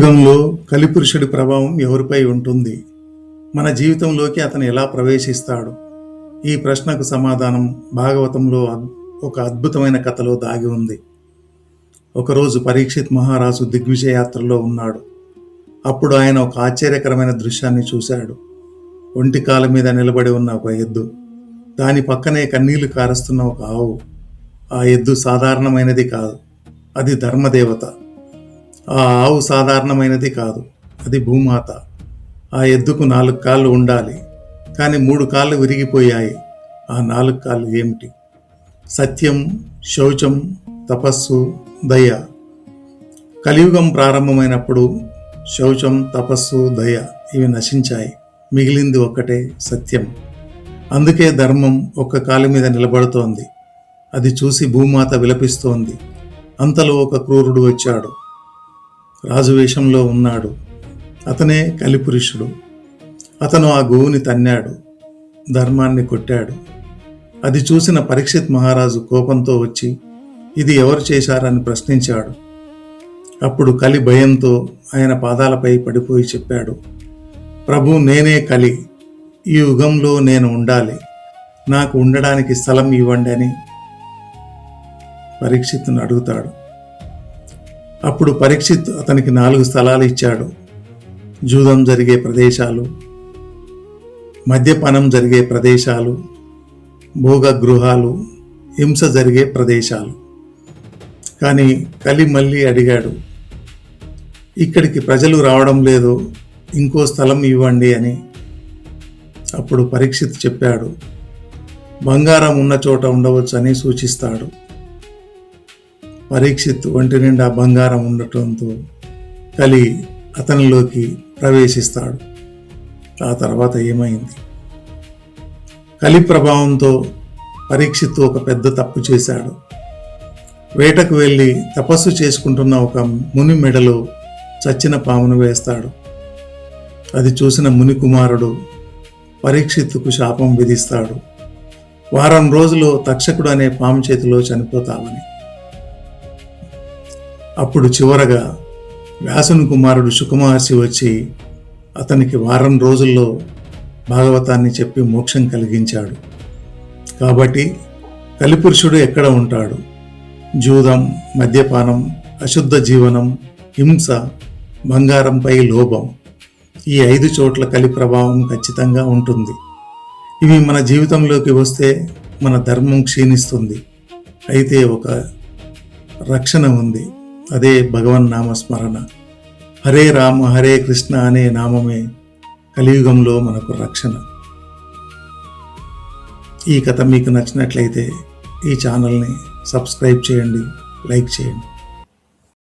యుగంలో కలిపురుషుడి ప్రభావం ఎవరిపై ఉంటుంది? మన జీవితంలోకి అతను ఎలా ప్రవేశిస్తాడు? ఈ ప్రశ్నకు సమాధానం భాగవతంలో ఒక అద్భుతమైన కథలో దాగి ఉంది. ఒకరోజు పరీక్షిత్ మహారాజు దిగ్విజయ యాత్రలో ఉన్నాడు. అప్పుడు ఆయన ఒక ఆశ్చర్యకరమైన దృశ్యాన్ని చూశాడు. ఒంటి కాళ్ళ మీద నిలబడి ఉన్న ఒక ఎద్దు, దాని పక్కనే కన్నీళ్లు కారుస్తున్న ఒక ఆవు. ఆ ఎద్దు సాధారణమైనది కాదు, అది ధర్మదేవత. ఆ ఆవు సాధారణమైనది కాదు, అది భూమాత. ఆ ఎద్దుకు 4 కాళ్ళు ఉండాలి, కానీ 3 కాళ్ళు విరిగిపోయాయి. ఆ 4 కాళ్ళు ఏమిటి? సత్యం, శౌచం, తపస్సు, దయ. కలియుగం ప్రారంభమైనప్పుడు శౌచం, తపస్సు, దయ ఇవి నశించాయి. మిగిలింది ఒక్కటే, సత్యం. అందుకే ధర్మం ఒక్క కాలు మీద నిలబడుతోంది. అది చూసి భూమాత విలపిస్తోంది. అంతలో ఒక క్రూరుడు వచ్చాడు. రాజువేషంలో ఉన్నాడు. అతనే కలిపురుషుడు. అతను ఆ గోవుని తన్నాడు, ధర్మాన్ని కొట్టాడు. అది చూసిన పరీక్షిత్ మహారాజు కోపంతో వచ్చి ఇది ఎవరు చేశారని ప్రశ్నించాడు. అప్పుడు కలి భయంతో ఆయన పాదాలపై పడిపోయి చెప్పాడు, ప్రభు, నేనే కలి. ఈ యుగంలో నేను ఉండాలి, నాకు ఉండడానికి స్థలం ఇవ్వండి అని పరీక్షిత్తును అడుగుతాడు. అప్పుడు పరీక్షిత్ అతనికి 4 స్థలాలు ఇచ్చాడు. జూదం జరిగే ప్రదేశాలు, మద్యపానం జరిగే ప్రదేశాలు, భోగ గృహాలు, హింస జరిగే ప్రదేశాలు. కానీ కలి మళ్ళీ అడిగాడు, ఇక్కడికి ప్రజలు రావడం లేదు, ఇంకో స్థలం ఇవ్వండి అని. అప్పుడు పరీక్షిత్ చెప్పాడు, బంగారం ఉన్న చోట ఉండవచ్చు అని సూచిస్తాడు. పరీక్షిత్ ఒంటి నిండా బంగారం ఉండటంతో కలి అతనిలోకి ప్రవేశిస్తాడు. ఆ తర్వాత ఏమైంది? కలి ప్రభావంతో పరీక్షిత్ ఒక పెద్ద తప్పు చేశాడు. వేటకు వెళ్ళి తపస్సు చేసుకుంటున్న ఒక ముని మెడలో చచ్చిన పామును వేస్తాడు. అది చూసిన ముని కుమారుడు పరీక్షిత్తుకు శాపం విధిస్తాడు. వారం రోజులు తక్షకుడు అనే పాము చేతిలో చనిపోతామని. అప్పుడు చివరగా వ్యాసుని కుమారుడు శుకమహర్షి వచ్చి అతనికి వారం రోజుల్లో భాగవతాన్ని చెప్పి మోక్షం కలిగించాడు. కాబట్టి కలిపురుషుడు ఎక్కడ ఉంటాడు? జూదం, మద్యపానం, అశుద్ధ జీవనం, హింస, బంగారంపై లోభం, ఈ 5 చోట్ల కలి ప్రభావం ఖచ్చితంగా ఉంటుంది. ఇవి మన జీవితంలోకి వస్తే మన ధర్మం క్షీణిస్తుంది. అయితే ఒక రక్షణ ఉంది, అదే భగవన్నామస్మరణ. హరే రామ హరే కృష్ణ అనే నామమే కలియుగంలో మనకు రక్షణ. ఈ కథ మీకు నచ్చినట్లయితే ఈ ఛానల్ని సబ్స్క్రైబ్ చేయండి, లైక్ చేయండి.